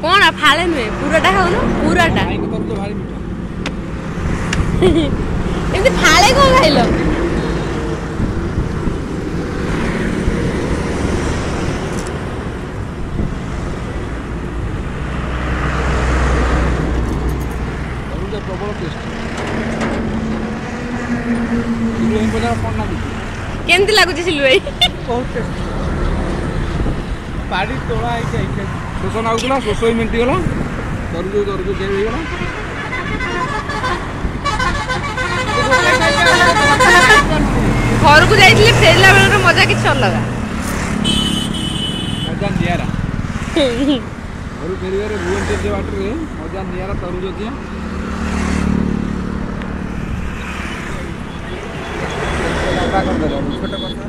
कौन फाड़े नुहे पूराटा खाऊ पूराटा एमती फाड़े कौन खाइल केमती लगुच सिलु भाई पाड़ी तोड़ा शोष नागुला शोष ही मिंटी गला तरजु तरजु के गला घर को जाइए फेरला बेल मजा कि अलग मजा निरा घर फेर भुवनेश्वर बाटर मजा निरा तरजु दिया छोट